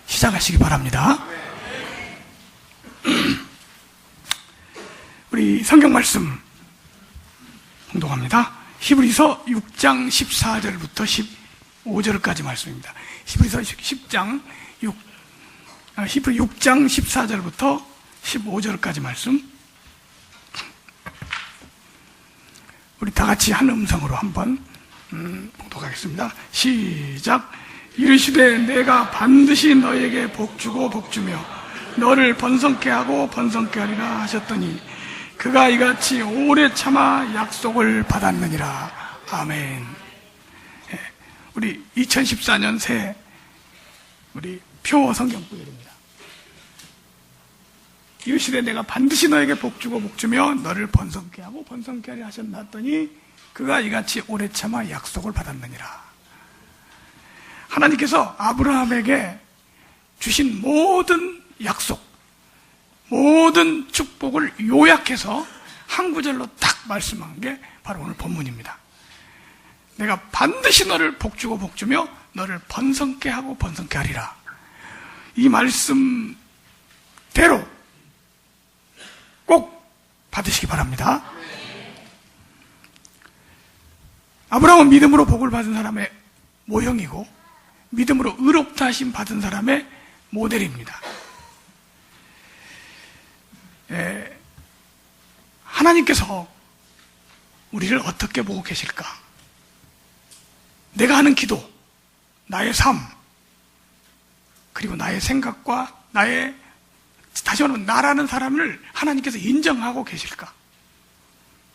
시작하시기 바랍니다. 우리 성경 말씀 공독합니다. 히브리서 6장 14절부터 15절까지 말씀입니다. 히브리서 6장 14절부터 15절까지 말씀. 우리 다 같이 한 음성으로 한번 봉독하겠습니다. 시작. 이르시되 내가 반드시 너에게 복주고 복주며 너를 번성케 하고 번성케 하리라 하셨더니 그가 이같이 오래 참아 약속을 받았느니라. 아멘. 우리 2014년 새 우리 표 성경 구절입니다. 이르시되 내가 반드시 너에게 복주고 복주며 너를 번성케 하고 번성케 하리라 하셨더니 그가 이같이 오래 참아 약속을 받았느니라. 하나님께서 아브라함에게 주신 모든 약속, 모든 축복을 요약해서 한 구절로 딱 말씀한 게 바로 오늘 본문입니다. 내가 반드시 너를 복주고 복주며 너를 번성케 하고 번성케 하리라. 이 말씀대로 꼭 받으시기 바랍니다. 아브라함은 믿음으로 복을 받은 사람의 모형이고 믿음으로 의롭다 하심 받은 사람의 모델입니다. 하나님께서 우리를 어떻게 보고 계실까? 내가 하는 기도, 나의 삶, 그리고 나의 생각과 나의, 다시 말하면 나라는 사람을 하나님께서 인정하고 계실까?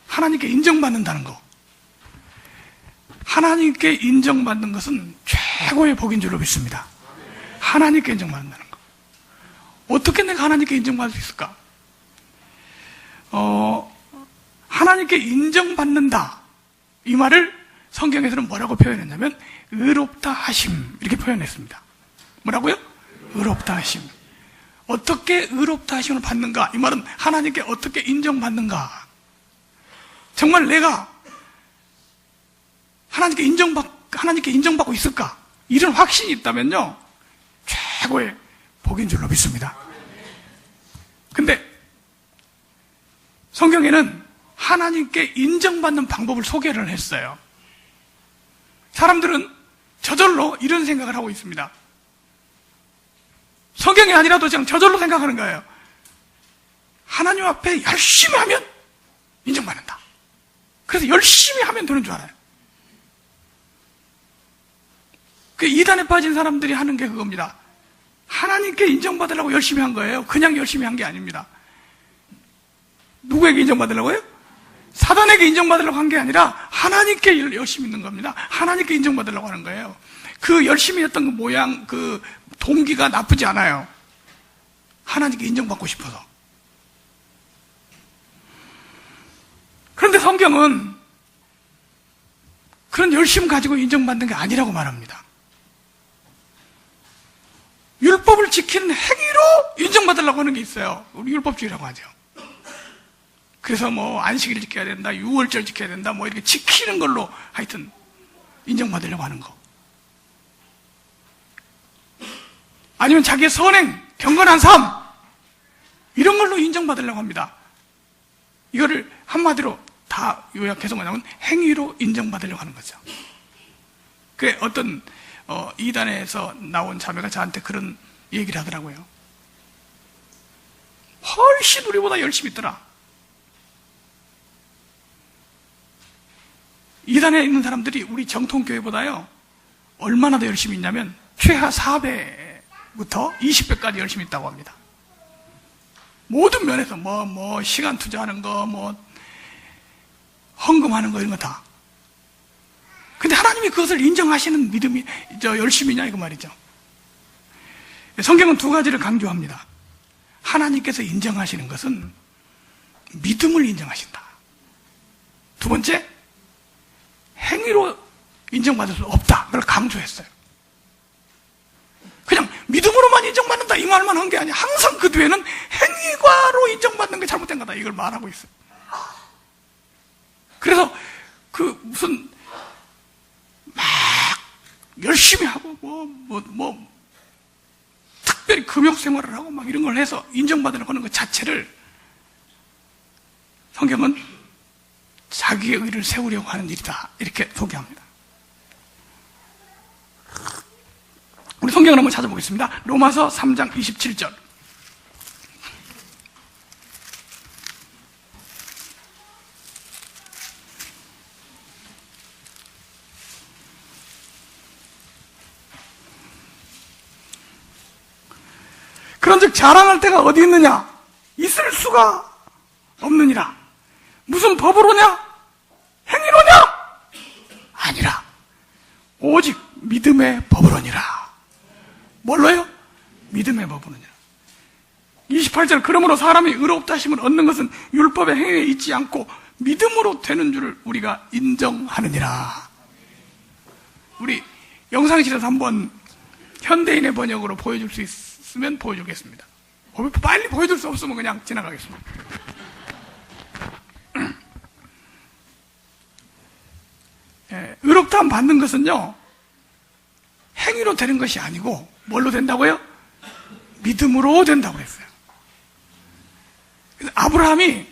하나님께 인정받는다는 거. 하나님께 인정받는 것은 최고의 복인 줄로 믿습니다. 하나님께 인정받는다는 거. 어떻게 내가 하나님께 인정받을 수 있을까? 하나님께 인정받는다. 이 말을 성경에서는 뭐라고 표현했냐면 의롭다 하심 이렇게 표현했습니다. 뭐라고요? 의롭다 하심. 어떻게 의롭다 하심을 받는가? 이 말은 하나님께 어떻게 인정받는가? 정말 내가 하나님께 인정받고 있을까? 이런 확신이 있다면요 최고의 복인 줄로 믿습니다. 근데 성경에는 하나님께 인정받는 방법을 소개를 했어요. 사람들은 저절로 이런 생각을 하고 있습니다. 성경이 아니라도 그냥 저절로 생각하는 거예요. 하나님 앞에 열심히 하면 인정받는다. 그래서 열심히 하면 되는 줄 알아요. 그 이단에 빠진 사람들이 하는 게 그겁니다. 하나님께 인정받으려고 열심히 한 거예요. 그냥 열심히 한 게 아닙니다. 누구에게 인정받으려고요? 사단에게 인정받으려고 한 게 아니라 하나님께 열심히 있는 겁니다. 하나님께 인정받으려고 하는 거예요. 그 열심히 했던 그 모양, 그 동기가 나쁘지 않아요. 하나님께 인정받고 싶어서. 그런데 성경은 그런 열심 가지고 인정받는 게 아니라고 말합니다. 율법을 지키는 행위로 인정받으려고 하는 게 있어요. 우리 율법주의라고 하죠. 그래서 뭐 안식일을 지켜야 된다, 유월절 지켜야 된다, 뭐 이렇게 지키는 걸로 하여튼 인정받으려고 하는 거. 아니면 자기의 선행, 경건한 삶 이런 걸로 인정받으려고 합니다. 이거를 한마디로 다 요약해서 뭐냐면 행위로 인정받으려고 하는 거죠. 그 어떤 이단에서 나온 자매가 저한테 그런 얘기를 하더라고요. 훨씬 우리보다 열심히 있더라. 이단에 있는 사람들이 우리 정통교회보다요 얼마나 더 열심히 있냐면 최하 4배부터 20배까지 열심히 있다고 합니다. 모든 면에서 뭐 시간 투자하는 거, 뭐 헌금하는 거 이런 거 다. 근데 하나님이 그것을 인정하시는 믿음이 열심이냐 이거 말이죠. 성경은 두 가지를 강조합니다. 하나님께서 인정하시는 것은 믿음을 인정하신다. 두 번째, 행위로 인정받을 수 없다. 그걸 강조했어요. 그냥 믿음으로만 인정받는다 이 말만 한 게 아니야. 항상 그 뒤에는 행위과로 인정받는 게 잘못된 거다 이걸 말하고 있어요. 그래서 그 무슨 막 열심히 하고 금욕 생활을 하고 막 이런 걸 해서 인정받으려고 하는 것 자체를 성경은 자기의 의를 세우려고 하는 일이다, 이렇게 소개합니다. 우리 성경을 한번 찾아보겠습니다. 로마서 3장 27절. 그런즉 자랑할 때가 어디 있느냐? 있을 수가 없느니라. 무슨 법으로냐? 행위로냐? 아니라 오직 믿음의 법으로니라. 뭘로요? 믿음의 법으로니라. 28절, 그러므로 사람이 의롭다 하심을 얻는 것은 율법의 행위에 있지 않고 믿음으로 되는 줄을 우리가 인정하느니라. 우리 영상실에서 한번 현대인의 번역으로 보여줄 수 있으면 보여주겠습니다. 빨리 보여줄 수 없으면 그냥 지나가겠습니다. 의롭다함 받는 것은요, 행위로 되는 것이 아니고 뭘로 된다고요? 믿음으로 된다고 했어요. 아브라함이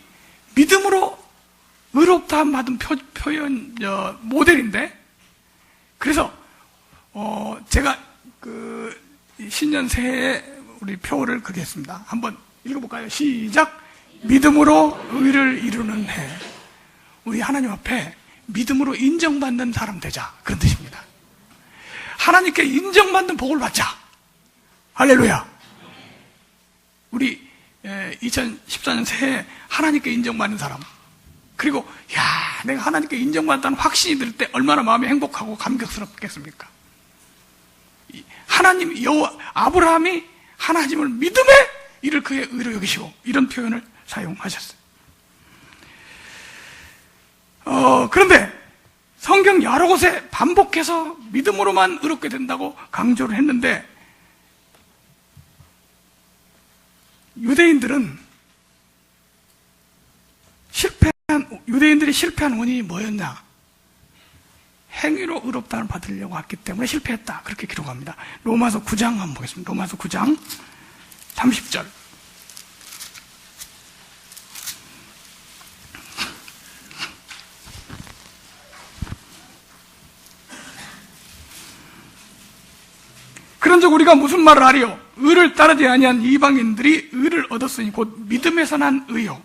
믿음으로 의롭다함 받은 표현 모델인데, 그래서 제가 그 신년 새해에 우리 표를 그렇게 했습니다. 한번 읽어볼까요? 시작. 믿음으로 의를 이루는 해. 우리 하나님 앞에 믿음으로 인정받는 사람 되자, 그런 뜻입니다. 하나님께 인정받는 복을 받자. 할렐루야. 우리 2014년 새해 하나님께 인정받는 사람, 그리고 내가 하나님께 인정받았다는 확신이 들 때 얼마나 마음이 행복하고 감격스럽겠습니까? 하나님, 아브라함이 하나님을 믿음에 이를 그의 의로 여기시고, 이런 표현을 사용하셨어요. 그런데 성경 여러 곳에 반복해서 믿음으로만 의롭게 된다고 강조를 했는데, 유대인들이 실패한 원인이 뭐였냐? 행위로 의롭다함을 받으려고 했기 때문에 실패했다, 그렇게 기록합니다. 로마서 9장 한번 보겠습니다. 로마서 9장 30절. 그런즉 우리가 무슨 말을 하리요? 의를 따르지 아니한 이방인들이 의를 얻었으니 곧 믿음에서 난 의요.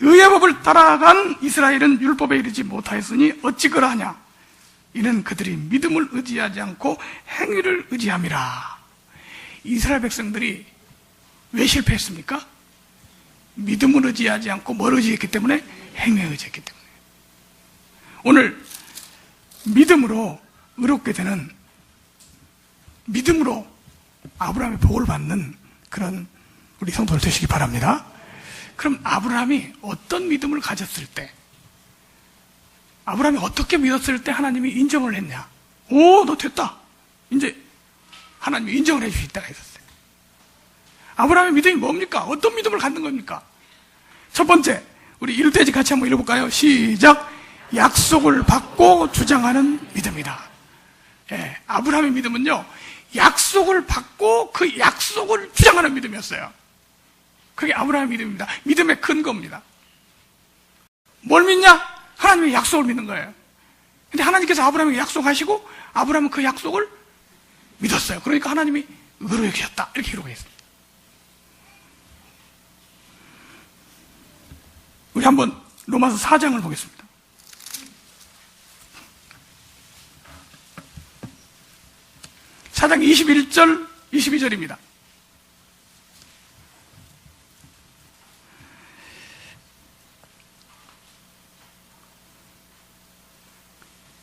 의의 법을 따라간 이스라엘은 율법에 이르지 못하였으니 어찌 그러하냐? 이는 그들이 믿음을 의지하지 않고 행위를 의지함이라. 이스라엘 백성들이 왜 실패했습니까? 믿음을 의지하지 않고 뭘 의지했기 때문에? 행위에 의지했기 때문에. 오늘 믿음으로 의롭게 되는, 믿음으로 아브라함의 복을 받는 그런 우리 성도들 되시기 바랍니다. 그럼 아브라함이 어떤 믿음을 가졌을 때, 아브라함이 어떻게 믿었을 때 하나님이 인정을 했냐? 너 됐다, 이제 하나님이 인정을 해주실 때가 있었어요. 아브라함의 믿음이 뭡니까? 어떤 믿음을 갖는 겁니까? 첫 번째, 우리 1대지 같이 한번 읽어볼까요? 시작. 약속을 받고 주장하는 믿음이다. 아브라함의 믿음은요, 약속을 받고 그 약속을 주장하는 믿음이었어요. 그게 아브라함의 믿음입니다. 믿음의 근거입니다. 뭘 믿냐? 하나님의 약속을 믿는 거예요. 근데 하나님께서 아브라함에게 약속하시고 아브라함은 그 약속을 믿었어요. 그러니까 하나님이 의로 여기셨다, 이렇게 기록해 있습니다. 우리 한번 로마서 4장을 보겠습니다. 사장 21절, 22절입니다.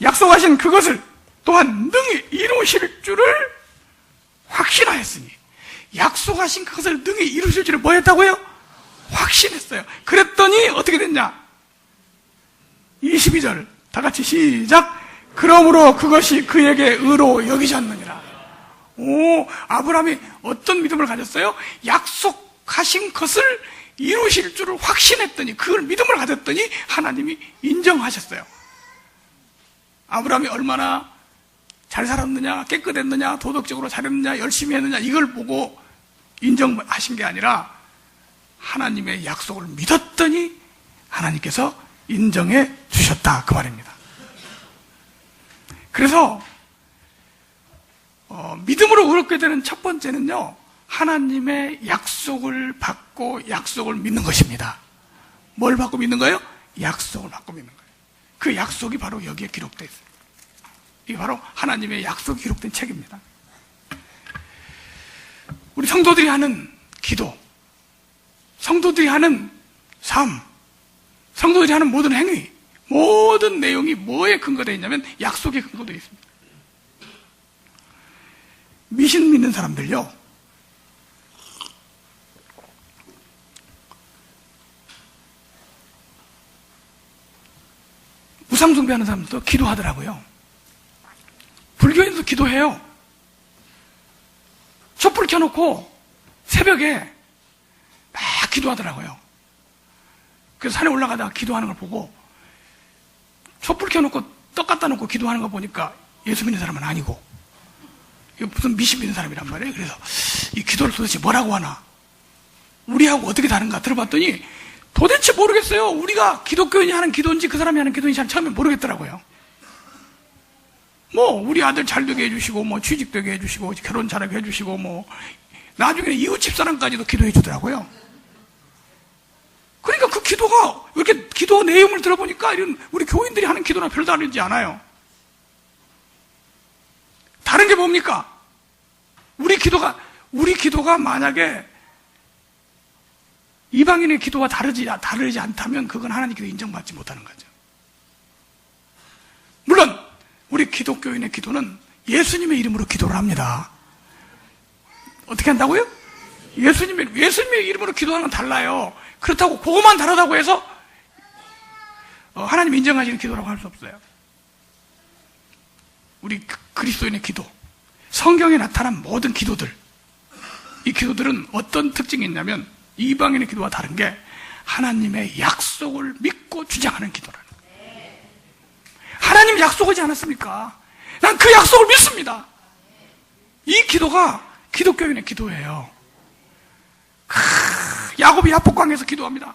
약속하신 그것을 또한 능히 이루실 줄을 확신하였으니, 약속하신 그것을 능히 이루실 줄을 뭐 했다고요? 확신했어요. 그랬더니 어떻게 됐냐? 22절 다 같이 시작. 그러므로 그것이 그에게 의로 여기셨느니라. 아브라함이 어떤 믿음을 가졌어요? 약속하신 것을 이루실 줄을 확신했더니, 그걸 믿음을 가졌더니 하나님이 인정하셨어요. 아브라함이 얼마나 잘 살았느냐, 깨끗했느냐, 도덕적으로 잘했느냐, 열심히 했느냐, 이걸 보고 인정하신 게 아니라 하나님의 약속을 믿었더니 하나님께서 인정해 주셨다, 그 말입니다. 그래서 믿음으로 의롭게 되는 첫 번째는요, 하나님의 약속을 받고 약속을 믿는 것입니다. 뭘 받고 믿는 거예요? 약속을 받고 믿는 거예요. 그 약속이 바로 여기에 기록되어 있어요. 이게 바로 하나님의 약속이 기록된 책입니다. 우리 성도들이 하는 기도, 성도들이 하는 삶, 성도들이 하는 모든 행위, 모든 내용이 뭐에 근거되어 있냐면 약속에 근거되어 있습니다. 미신 믿는 사람들요, 우상 숭배하는 사람들도 기도하더라고요. 불교인도 기도해요. 촛불 켜놓고 새벽에 막 기도하더라고요. 그래서 산에 올라가다가 기도하는 걸 보고, 촛불 켜놓고 떡 갖다 놓고 기도하는 거 보니까 예수 믿는 사람은 아니고, 이거 무슨 미신 믿는 사람이란 말이에요. 그래서 이 기도를 도대체 뭐라고 하나, 우리하고 어떻게 다른가 들어봤더니 도대체 모르겠어요. 우리가 기독교인이 하는 기도인지 그 사람이 하는 기도인지 처음에 모르겠더라고요. 뭐 우리 아들 잘 되게 해주시고, 뭐 취직 되게 해주시고, 결혼 잘하게 해주시고, 뭐 나중에는 이웃집 사람까지도 기도해 주더라고요. 그러니까 그 기도가, 이렇게 기도 내용을 들어보니까 이런 우리 교인들이 하는 기도나 별 다르지 않아요. 다른 게 뭡니까? 우리 기도가 만약에 이방인의 기도와 다르지 않다면 그건 하나님께서 인정받지 못하는 거죠. 물론 우리 기독교인의 기도는 예수님의 이름으로 기도를 합니다. 어떻게 한다고요? 예수님의 이름으로 기도하는 건 달라요. 그렇다고 그것만 다르다고 해서 하나님 인정하시는 기도라고 할 수 없어요. 우리 그리스도인의 기도, 성경에 나타난 모든 기도들, 이 기도들은 어떤 특징이 있냐면 이방인의 기도와 다른 게 하나님의 약속을 믿고 주장하는 기도라는 거예요. 하나님 약속하지 않았습니까? 난 그 약속을 믿습니다. 이 기도가 기독교인의 기도예요. 야곱이 야복강에서 기도합니다.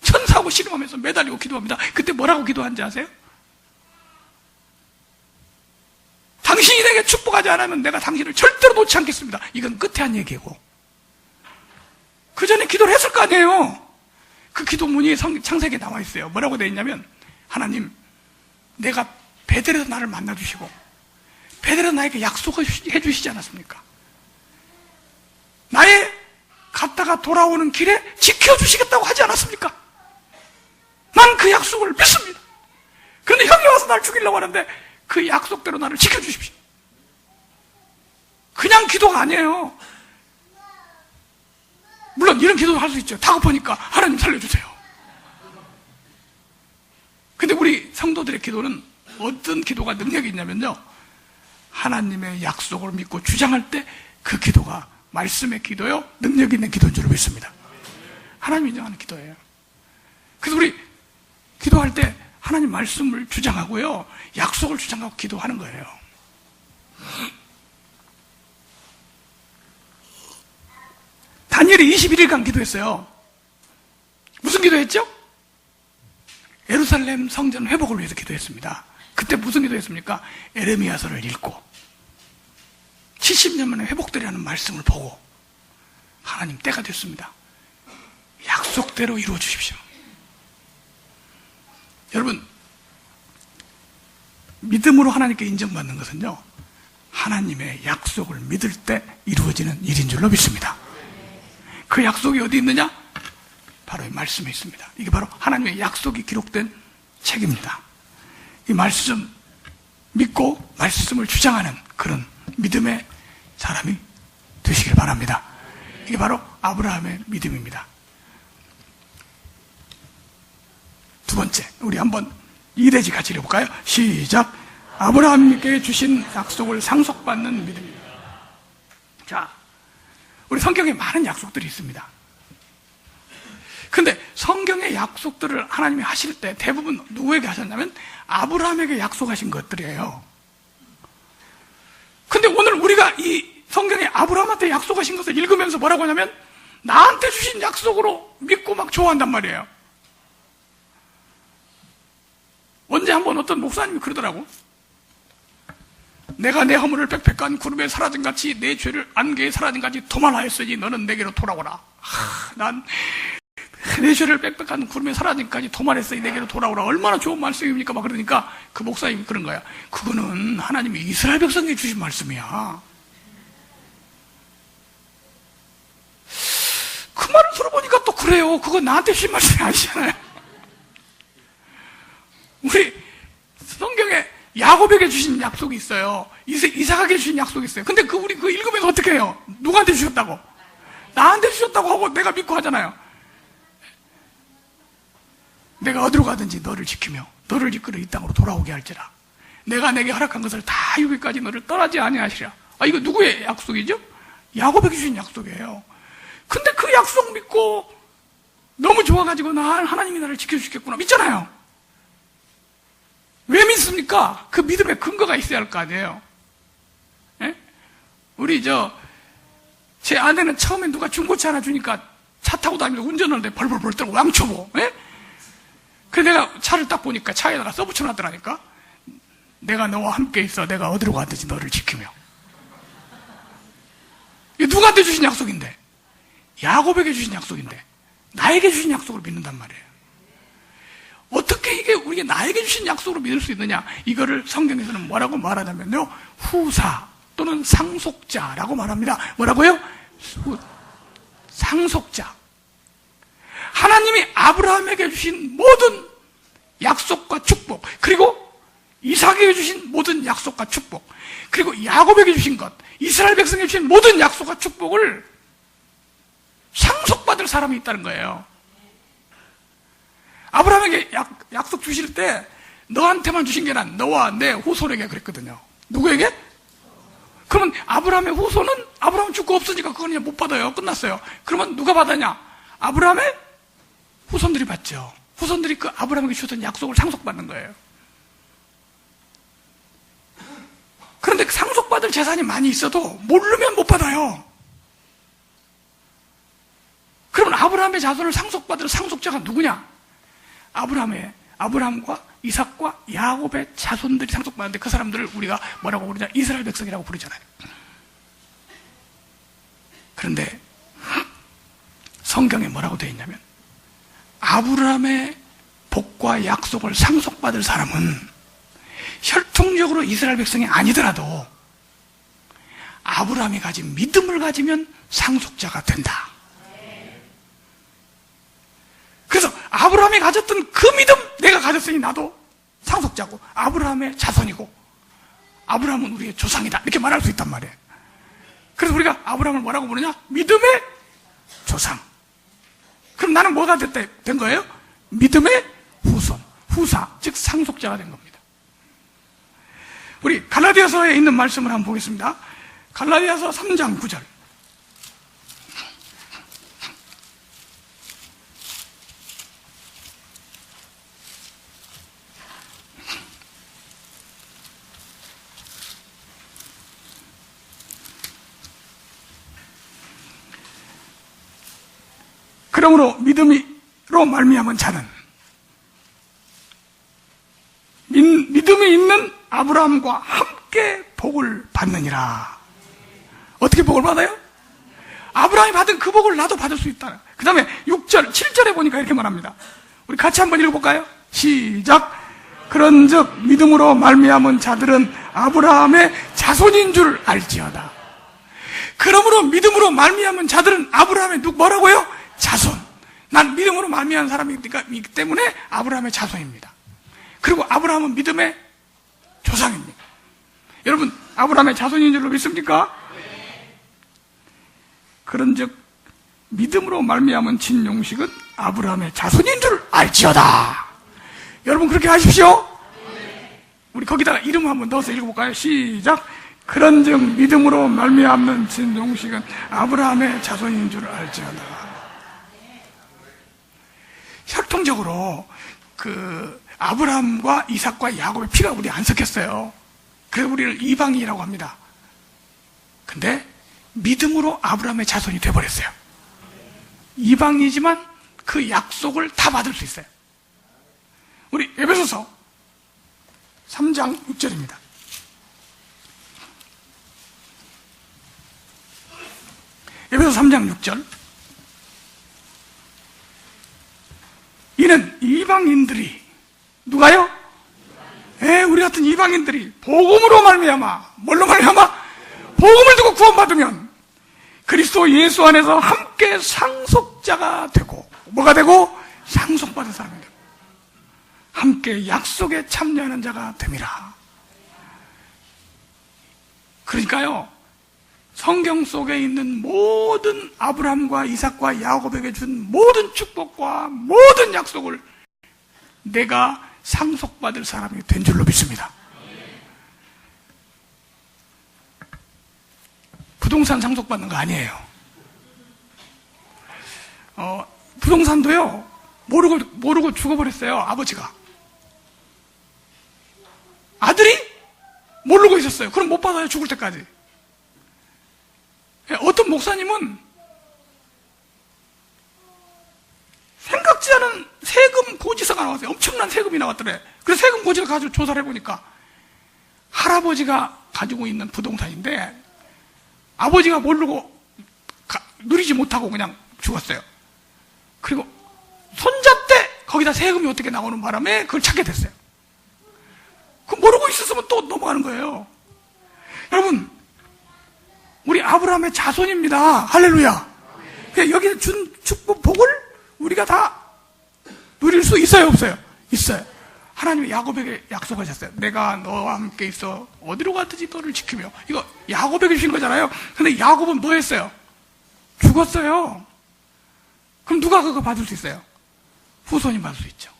천사하고 씨름하면서 매달리고 기도합니다. 그때 뭐라고 기도한지 아세요? 당신이 내게 축복하지 않으면 내가 당신을 절대로 놓지 않겠습니다. 이건 끝에 한 얘기고, 그 전에 기도를 했을 거 아니에요. 그 기도문이 창세기에 나와 있어요. 뭐라고 되어 있냐면, 하나님, 내가 베델에서 나를 만나주시고 베델에서 나에게 약속해 주시지 않았습니까? 나의 갔다가 돌아오는 길에 지켜주시겠다고 하지 않았습니까? 난 그 약속을 믿습니다. 그런데 형이 와서 날 죽이려고 하는데 그 약속대로 나를 지켜주십시오. 그냥 기도가 아니에요. 물론 이런 기도도 할 수 있죠. 다급하니까 하나님 살려주세요. 근데 우리 성도들의 기도는 어떤 기도가 능력이 있냐면요, 하나님의 약속을 믿고 주장할 때 그 기도가 말씀의 기도요, 능력 있는 기도인 줄 믿습니다. 하나님 인정하는 기도예요. 그래서 우리 기도할 때 하나님 말씀을 주장하고요, 약속을 주장하고 기도하는 거예요. 다니엘이 21일간 기도했어요. 무슨 기도했죠? 예루살렘 성전 회복을 위해서 기도했습니다. 그때 무슨 기도했습니까? 에레미야서를 읽고 70년 만에 회복되리라는 말씀을 보고, 하나님 때가 됐습니다. 약속대로 이루어 주십시오. 여러분, 믿음으로 하나님께 인정받는 것은요, 하나님의 약속을 믿을 때 이루어지는 일인 줄로 믿습니다. 그 약속이 어디 있느냐? 바로 이 말씀에 있습니다. 이게 바로 하나님의 약속이 기록된 책입니다. 이 말씀 믿고 말씀을 주장하는 그런 믿음의 사람이 되시길 바랍니다. 이게 바로 아브라함의 믿음입니다. 두 번째, 우리 한번 이대지 같이 읽어볼까요? 시작. 아브라함께 주신 약속을 상속받는 믿음입니다. 자, 우리 성경에 많은 약속들이 있습니다. 근데 성경의 약속들을 하나님이 하실 때 대부분 누구에게 하셨냐면 아브라함에게 약속하신 것들이에요. 근데 오늘 우리가 이 성경에 아브라함한테 약속하신 것을 읽으면서 뭐라고 하냐면 나한테 주신 약속으로 믿고 막 좋아한단 말이에요. 언제 한번 어떤 목사님이 그러더라고. 내가 내 허물을 빽빽한 구름에 사라진같이 내 죄를 안개에 사라진같이 도말하였으니 너는 내게로 돌아오라. 난 내 죄를 빽빽한 구름에 사라진까지 도말했으니 내게로 돌아오라. 얼마나 좋은 말씀입니까? 막 그러니까 그 목사님이 그런 거야. 그거는 하나님이 이스라엘 백성에게 주신 말씀이야. 그 말을 들어보니까 또 그래요. 그건 나한테 주신 말씀이 아니잖아요. 우리 성경에 야곱에게 주신 약속이 있어요. 이삭에게 주신 약속이 있어요. 근데 우리 읽으면서 어떻게 해요? 누구한테 주셨다고? 나한테 주셨다고 하고 내가 믿고 하잖아요. 내가 어디로 가든지 너를 지키며 너를 이끌어 이 땅으로 돌아오게 할지라. 내가 내게 허락한 것을 다 이루기까지 너를 떠나지 아니하시라. 이거 누구의 약속이죠? 야곱에게 주신 약속이에요. 근데 그 약속 믿고 너무 좋아가지고 하나님이 나를 지켜주시겠구나 믿잖아요. 왜 믿습니까? 그 믿음의 근거가 있어야 할 거 아니에요. 예? 우리 제 아내는 처음에 누가 중고차 하나 주니까 차 타고 다니면서 운전하는데 벌벌벌 떨고 왕초보. 예? 그래서 내가 차를 딱 보니까 차에다가 써붙여놨더라니까. 내가 너와 함께 있어. 내가 어디로 가든지 너를 지키며. 이게 누구한테 주신 약속인데? 야곱에게 주신 약속인데 나에게 주신 약속을 믿는단 말이에요. 어떻게 이게 우리가 나에게 주신 약속으로 믿을 수 있느냐? 이거를 성경에서는 뭐라고 말하냐면요, 후사 또는 상속자라고 말합니다. 뭐라고요? 상속자. 하나님이 아브라함에게 주신 모든 약속과 축복, 그리고 이삭에게 주신 모든 약속과 축복, 그리고 야곱에게 주신 것, 이스라엘 백성에게 주신 모든 약속과 축복을 상속받을 사람이 있다는 거예요. 아브라함에게 약속 주실 때 너한테만 주신 게 아니라 너와 내 후손에게 그랬거든요. 누구에게? 그러면 아브라함의 후손은 아브라함 죽고 없으니까 그건 그냥 못 받아요. 끝났어요. 그러면 누가 받았냐? 아브라함의 후손들이 받죠. 후손들이 그 아브라함에게 주셨던 약속을 상속받는 거예요. 그런데 상속받을 재산이 많이 있어도 모르면 못 받아요. 그러면 아브라함의 자손을 상속받을 상속자가 누구냐? 아브라함과 이삭과 야곱의 자손들이 상속받는데 그 사람들을 우리가 뭐라고 부르냐? 이스라엘 백성이라고 부르잖아요. 그런데 성경에 뭐라고 되어 있냐면 아브라함의 복과 약속을 상속받을 사람은 혈통적으로 이스라엘 백성이 아니더라도 아브라함이 가진 믿음을 가지면 상속자가 된다. 그래서 아브라함이 가졌던 그 믿음 내가 가졌으니 나도 상속자고 아브라함의 자손이고 아브라함은 우리의 조상이다 이렇게 말할 수 있단 말이에요. 그래서 우리가 아브라함을 뭐라고 부르냐? 믿음의 조상. 그럼 나는 뭐가 된 거예요? 믿음의 후손, 후사, 즉 상속자가 된 겁니다. 우리 갈라디아서에 있는 말씀을 한번 보겠습니다. 갈라디아서 3장 9절. 그러므로 믿음으로 말미암은 자는 믿음이 있는 아브라함과 함께 복을 받느니라. 어떻게 복을 받아요? 아브라함이 받은 그 복을 나도 받을 수 있다. 그 다음에 6절, 7절에 보니까 이렇게 말합니다. 우리 같이 한번 읽어볼까요? 시작. 그런즉 믿음으로 말미암은 자들은 아브라함의 자손인 줄 알지어다. 그러므로 믿음으로 말미암은 자들은 아브라함의 뭐라고요? 자손. 난 믿음으로 말미암은 사람이기 때문에 아브라함의 자손입니다. 그리고 아브라함은 믿음의 조상입니다. 여러분, 아브라함의 자손인 줄로 믿습니까? 그런즉 믿음으로 말미암은 진용식은 아브라함의 자손인 줄 알지어다. 여러분 그렇게 하십시오. 우리 거기다가 이름 한번 넣어서 읽어볼까요? 시작. 그런즉 믿음으로 말미암는 진용식은 아브라함의 자손인 줄 알지어다. 혈통적으로 아브라함과 이삭과 야곱의 피가 우리 안 섞였어요. 그래서 우리를 이방인이라고 합니다. 근데 믿음으로 아브라함의 자손이 되어버렸어요. 이방이지만 그 약속을 다 받을 수 있어요. 우리 에베소서 3장 6절입니다. 에베소서 3장 6절. 이는 이방인들이, 누가요? 우리 같은 이방인들이 복음으로 말미암아, 뭘로 말미암아? 복음을 두고 구원받으면 그리스도 예수 안에서 함께 상속자가 되고, 뭐가 되고? 상속받은 사람이 되고, 함께 약속에 참여하는 자가 됨이라. 그러니까요, 성경 속에 있는 모든 아브라함과 이삭과 야곱에게 준 모든 축복과 모든 약속을 내가 상속받을 사람이 된 줄로 믿습니다. 부동산 상속받는 거 아니에요. 부동산도요, 모르고 죽어버렸어요, 아버지가. 아들이 모르고 있었어요. 그럼 못 받아요, 죽을 때까지. 어떤 목사님은 생각지 않은 세금 고지서가 나왔어요. 엄청난 세금이 나왔더래. 그래서 세금 고지를 가지고 조사를 해보니까 할아버지가 가지고 있는 부동산인데 아버지가 모르고 누리지 못하고 그냥 죽었어요. 그리고 손자 때 거기다 세금이 어떻게 나오는 바람에 그걸 찾게 됐어요. 그 모르고 있었으면 또 넘어가는 거예요. 여러분, 우리 아브라함의 자손입니다. 할렐루야. 여기 준 축복, 복을 우리가 다 누릴 수 있어요, 없어요? 있어요. 하나님이 야곱에게 약속하셨어요. 내가 너와 함께 있어 어디로 가든지 너를 지키며. 이거 야곱에게 주신 거잖아요. 근데 야곱은 뭐 했어요? 죽었어요. 그럼 누가 그거 받을 수 있어요? 후손이 받을 수 있죠.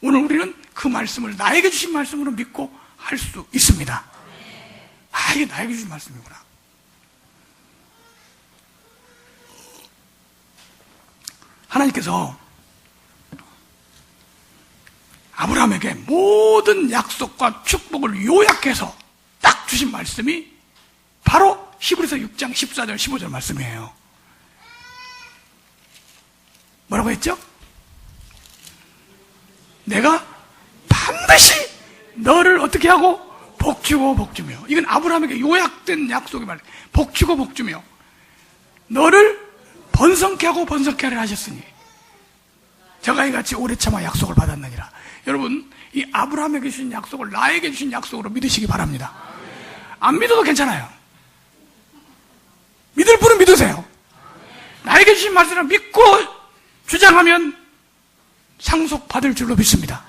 오늘 우리는 그 말씀을 나에게 주신 말씀으로 믿고 할 수 있습니다. 아, 이게 나에게 주신 말씀이구나. 하나님께서 아브라함에게 모든 약속과 축복을 요약해서 딱 주신 말씀이 바로 히브리서 6장 14절 15절 말씀이에요. 뭐라고 했죠? 내가 반드시 너를 어떻게 하고 복주고 복주며. 이건 아브라함에게 요약된 약속의 말. 복주고 복주며 너를 번성케 하고 번성케 하려 하셨으니 저가 이같이 오래 참아 약속을 받았느니라. 여러분, 이 아브라함에게 주신 약속을 나에게 주신 약속으로 믿으시기 바랍니다. 안 믿어도 괜찮아요. 믿을 분은 믿으세요. 나에게 주신 말씀을 믿고 주장하면 상속받을 줄로 믿습니다.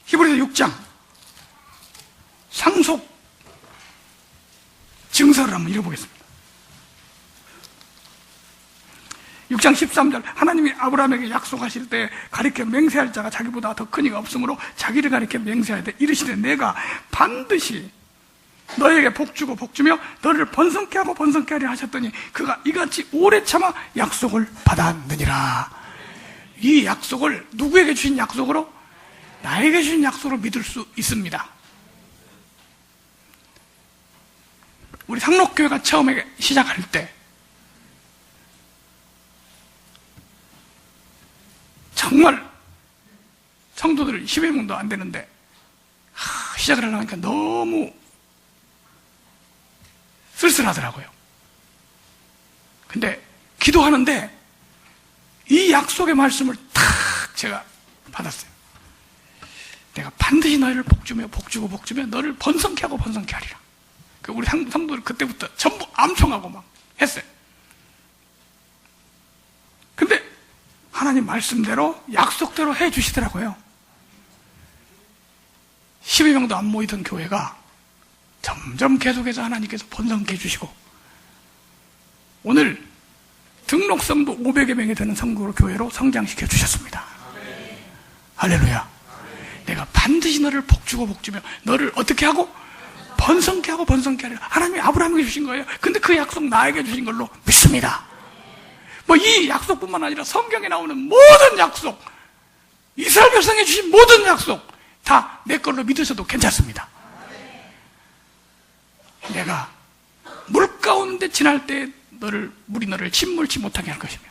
히브리서 6장 상속 증서를 한번 읽어보겠습니다. 6장 13절. 하나님이 아브라함에게 약속하실 때 가리켜 맹세할 자가 자기보다 더 큰 이가 없으므로 자기를 가리켜 맹세하되 이르시되 내가 반드시 너에게 복주고 복주며 너를 번성케 하고 번성케 하려 하셨더니 그가 이같이 오래 참아 약속을 받았느니라. 이 약속을 누구에게 주신 약속으로? 나에게 주신 약속으로 믿을 수 있습니다. 우리 상록교회가 처음에 시작할 때 정말 성도들 10여 명도 안 되는데 시작을 하려고 하니까 너무 쓸쓸하더라고요. 근데 기도하는데 이 약속의 말씀을 탁 제가 받았어요. 내가 반드시 너희를 복주며 복주고 복주며 너를 번성케 하고 번성케 하리라. 우리 성도들 그때부터 전부 암송하고 막 했어요. 근데 하나님 말씀대로 약속대로 해 주시더라고요. 12명도 안 모이던 교회가 점점 계속해서 하나님께서 번성케 해주시고 오늘 등록성도 500여 명이 되는 성도로 교회로 성장시켜 주셨습니다. 할렐루야. 내가 반드시 너를 복주고 복주며 너를 어떻게 하고? 번성케 하고 번성케 하리라. 하나님이 아브라함에게 주신 거예요. 근데 그 약속 나에게 주신 걸로 믿습니다. 뭐 이 약속뿐만 아니라 성경에 나오는 모든 약속, 이스라엘 백성에 주신 모든 약속 다 내 걸로 믿으셔도 괜찮습니다. 내가 물 가운데 지날 때 물이 너를 침몰치 못하게 할 것이며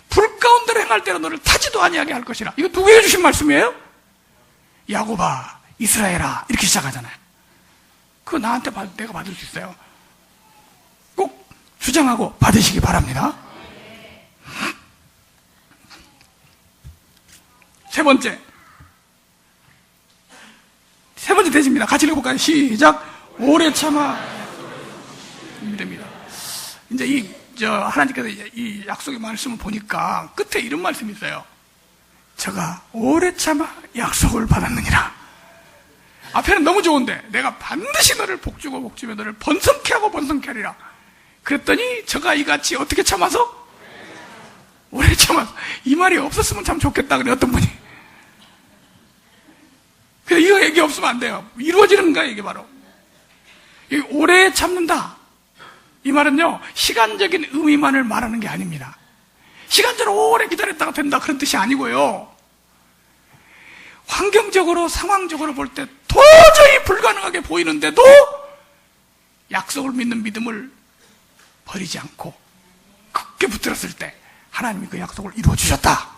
불 가운데로 행할 때로 너를 타지도 아니하게 할 것이라. 이거 누구에게 주신 말씀이에요? 야곱아, 이스라엘아, 이렇게 시작하잖아요. 그거 나한테 내가 받을 수 있어요. 꼭 주장하고 받으시기 바랍니다. 세 번째 대지입니다. 같이 읽어볼까요? 시작. 오래 참아 됩니다. 이제 하나님께서 이 약속의 말씀을 보니까 끝에 이런 말씀이 있어요. 저가 오래 참아 약속을 받았느니라. 앞에는 너무 좋은데 내가 반드시 너를 복주고 복주며 너를 번성케 하고 번성케 하리라. 그랬더니 저가 이같이 어떻게 참아서? 오래 참아서. 이 말이 없었으면 참 좋겠다 그래 어떤 분이. 그래서 이거 얘기 없으면 안 돼요. 이루어지는 거야 이게 바로. 오래 참는다. 이 말은요 시간적인 의미만을 말하는 게 아닙니다. 시간적으로 오래 기다렸다가 된다 그런 뜻이 아니고요, 환경적으로 상황적으로 볼 때 도저히 불가능하게 보이는데도 약속을 믿는 믿음을 버리지 않고 굳게 붙들었을 때 하나님이 그 약속을 이루어 주셨다.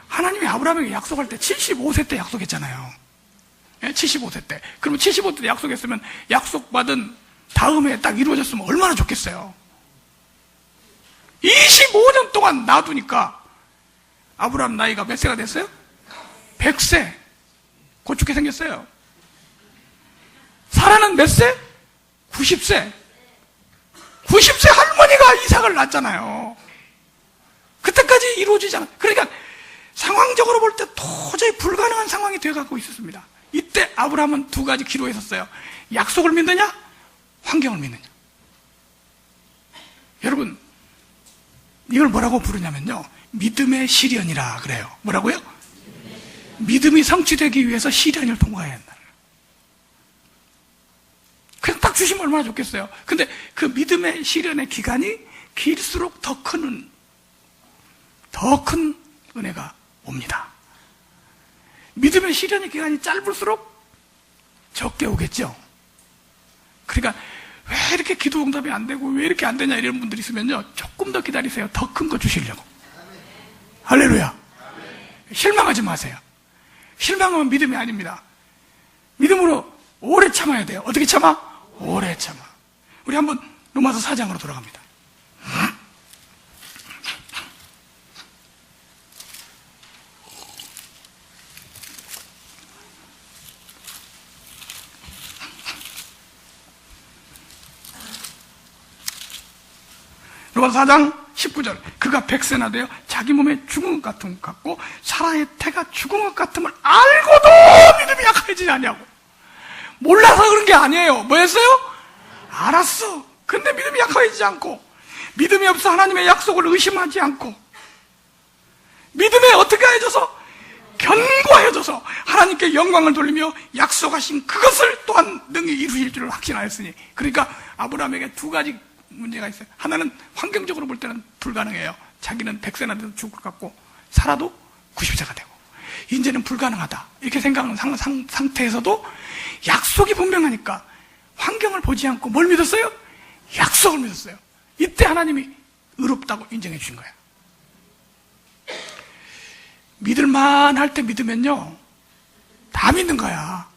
하나님이 아브라함에게 약속할 때 75세 때 약속했잖아요. 75세 때. 그러면 75세 때 약속했으면 약속받은 다음에 딱 이루어졌으면 얼마나 좋겠어요. 25년 동안 놔두니까 아브라함 나이가 몇 세가 됐어요? 100세. 고축해 생겼어요. 사라는 몇 세? 90세. 90세 할머니가 이삭을 낳았잖아요. 그때까지 이루어지지 않아. 그러니까 상황적으로 볼 때 도저히 불가능한 상황이 되어가고 있었습니다. 이때 아브라함은 두 가지 기로했었어요. 약속을 믿느냐, 환경을 믿느냐. 여러분, 이걸 뭐라고 부르냐면요, 믿음의 시련이라 그래요. 뭐라고요? 믿음이 성취되기 위해서 시련을 통과해야 한다. 그냥 딱 주시면 얼마나 좋겠어요. 근데 그 믿음의 시련의 기간이 길수록 더 큰 은혜가 옵니다. 믿음의 시련의 기간이 짧을수록 적게 오겠죠. 그러니까 왜 이렇게 기도 응답이 안 되고 왜 이렇게 안 되냐 이런 분들이 있으면요, 조금 더 기다리세요. 더 큰 거 주시려고. 할렐루야. 실망하지 마세요. 실망하면 믿음이 아닙니다. 믿음으로 오래 참아야 돼요. 어떻게 참아? 오래 참아. 우리 한번 로마서 4장으로 돌아갑니다. 로마서 4장 19절. 그가 100세나 되어 자기 몸에 죽은 것 같은 것 같고 사라의 태가 죽은 것 같음을 알고도 믿음이 약해지지 않냐고. 몰라서 그런 게 아니에요. 뭐였어요? 알았어. 근데 믿음이 약해지지 않고, 믿음이 없어 하나님의 약속을 의심하지 않고, 믿음에 어떻게 해줘서? 견고해져서 하나님께 영광을 돌리며 약속하신 그것을 또한 능히 이루실 줄을 확신하였으니. 그러니까 아브라함에게 두 가지 문제가 있어요. 하나는 환경적으로 볼 때는 불가능해요. 자기는 100세나 돼도 죽을 것 같고 살아도 90세가 되고 이제는 불가능하다 이렇게 생각하는 상태에서도 약속이 분명하니까 환경을 보지 않고 뭘 믿었어요? 약속을 믿었어요. 이때 하나님이 의롭다고 인정해 주신 거예요. 믿을만 할 때 믿으면요 다 믿는 거야.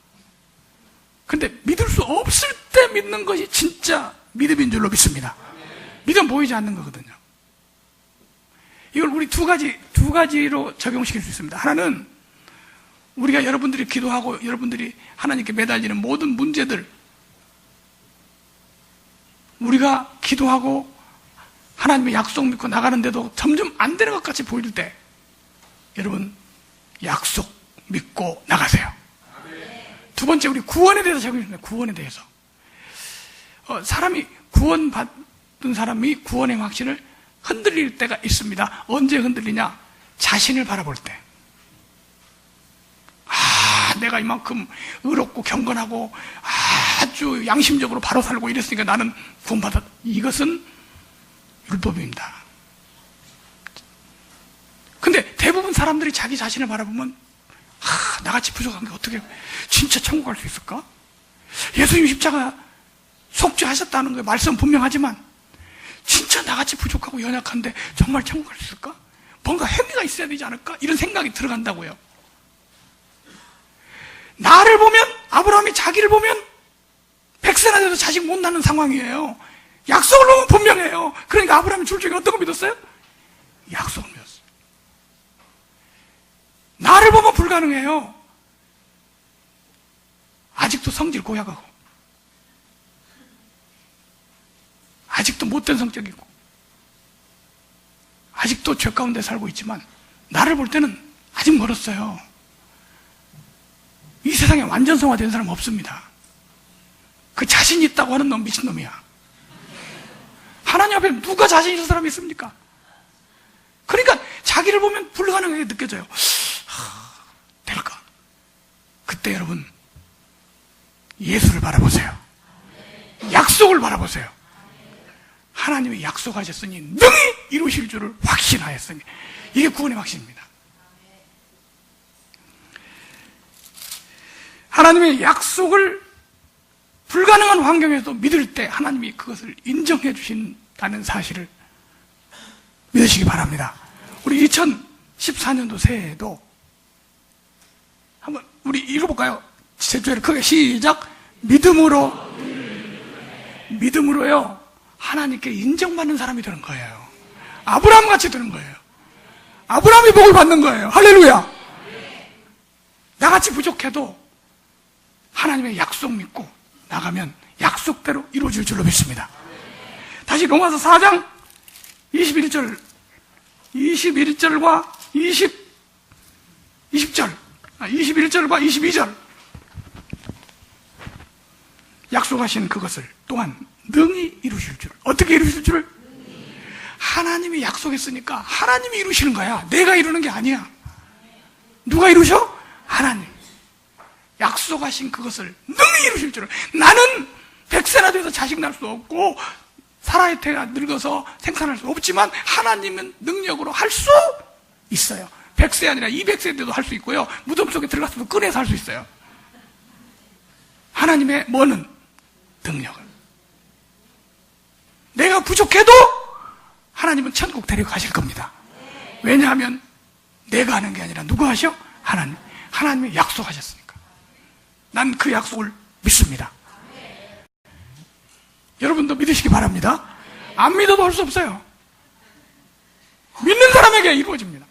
근데 믿을 수 없을 때 믿는 것이 진짜 믿음인 줄로 믿습니다. 믿음 보이지 않는 거거든요. 이걸 우리 두 가지로 적용시킬 수 있습니다. 하나는 우리가 여러분들이 기도하고 여러분들이 하나님께 매달리는 모든 문제들, 우리가 기도하고 하나님의 약속 믿고 나가는데도 점점 안 되는 것 같이 보일 때 여러분 약속 믿고 나가세요. 두 번째, 우리 구원에 대해서 적용합니다. 구원에 대해서 사람이 구원받은 사람이 구원의 확신을 흔들릴 때가 있습니다. 언제 흔들리냐? 자신을 바라볼 때. 내가 이만큼 의롭고 경건하고 아주 양심적으로 바로 살고 이랬으니까 나는 구원받았다. 이것은 율법입니다. 근데 대부분 사람들이 자기 자신을 바라보면 나같이 부족한 게 어떻게 진짜 천국 갈 수 있을까? 예수님 십자가 속죄하셨다는 거예요. 말씀은 분명하지만 진짜 나같이 부족하고 연약한데 정말 천국 갈 수 있을까? 뭔가 행위가 있어야 되지 않을까? 이런 생각이 들어간다고요. 나를 보면, 아브라함이 자기를 보면 100세나 돼도 자식 못 낳는 상황이에요. 약속을 보면 분명해요. 그러니까 아브라함이 둘 중에 어떤 거 믿었어요? 약속을 믿었어요. 나를 보면 불가능해요. 아직도 성질 고약하고 아직도 못된 성격이고 아직도 죄 가운데 살고 있지만 나를 볼 때는 아직 멀었어요. 이 세상에 완전성화된 사람 없습니다. 그 자신 있다고 하는 놈 미친놈이야. 하나님 앞에 누가 자신 있는 사람이 있습니까? 그러니까 자기를 보면 불가능하게 느껴져요. 될까? 그때 여러분 예수를 바라보세요. 약속을 바라보세요. 하나님이 약속하셨으니 능히 이루실 줄을 확신하였으니, 이게 구원의 확신입니다. 하나님의 약속을 불가능한 환경에서 믿을 때 하나님이 그것을 인정해 주신다는 사실을 믿으시기 바랍니다. 우리 2014년도 새해에도 한번 우리 읽어볼까요? 제주에를 크게 시작. 믿음으로요 하나님께 인정받는 사람이 되는 거예요. 아브라함 같이 되는 거예요. 아브라함이 복을 받는 거예요. 할렐루야. 나같이 부족해도 하나님의 약속 믿고 나가면 약속대로 이루어질 줄로 믿습니다. 다시 로마서 4장 21절과 21절과 22절 약속하신 그것을 또한 능히 이루실 줄. 어떻게 이루실 줄? 하나님이 약속했으니까 하나님이 이루시는 거야. 내가 이루는 게 아니야. 누가 이루셔? 하나님. 약속하신 그것을 능히 이루실 줄. 나는 100세나 돼서 자식 낳을 수 없고 사라의 태가 늙어서 생산할 수 없지만 하나님은 능력으로 할 수 있어요. 100세 아니라 200세 때도 할 수 있고요. 무덤 속에 들어갔어도 꺼내서 할 수 있어요. 하나님의 뭐는? 능력을. 내가 부족해도 하나님은 천국 데려가실 겁니다. 왜냐하면 내가 하는 게 아니라 누가 하셔? 하나님. 하나님이 약속하셨으니까. 난 그 약속을 믿습니다. 여러분도 믿으시기 바랍니다. 안 믿어도 할 수 없어요. 믿는 사람에게 이루어집니다.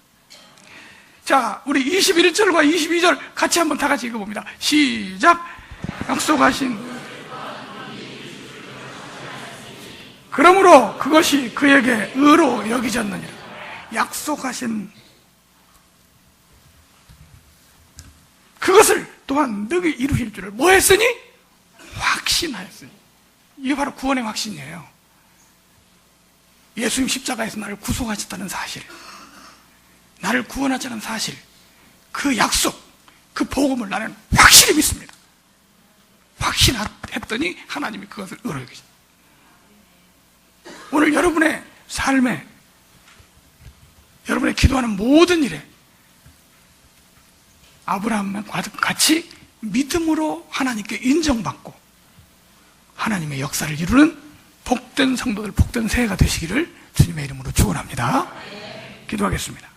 자, 우리 21절과 22절 같이 한번 다 같이 읽어봅니다. 시작. 약속하신 그러므로 그것이 그에게 의로 여기졌느니라. 약속하신 그것을 또한 능히 이루실 줄을 뭐 했으니? 확신하였으니. 이게 바로 구원의 확신이에요. 예수님 십자가에서 나를 구속하셨다는 사실, 나를 구원하자는 사실, 그 약속, 그 복음을 나는 확실히 믿습니다. 확신했더니 하나님이 그것을 의로 여기십니다. 오늘 여러분의 삶에, 여러분의 기도하는 모든 일에 아브라함과 같이 믿음으로 하나님께 인정받고 하나님의 역사를 이루는 복된 성도들, 복된 새해가 되시기를 주님의 이름으로 축원합니다. 기도하겠습니다.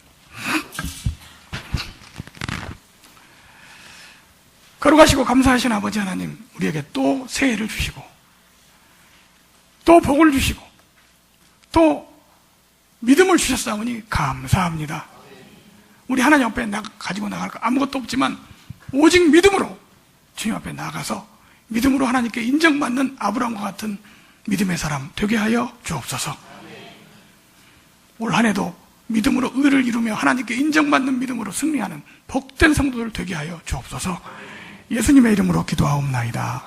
거룩하시고 감사하신 아버지 하나님, 우리에게 또 새해를 주시고 또 복을 주시고 또 믿음을 주셨사오니 감사합니다. 우리 하나님 앞에 가지고 나갈 거 아무것도 없지만 오직 믿음으로 주님 앞에 나가서 믿음으로 하나님께 인정받는 아브라함과 같은 믿음의 사람 되게 하여 주옵소서. 올 한 해도 믿음으로 의를 이루며 하나님께 인정받는 믿음으로 승리하는 복된 성도들 되게 하여 주옵소서. 예수님의 이름으로 기도하옵나이다.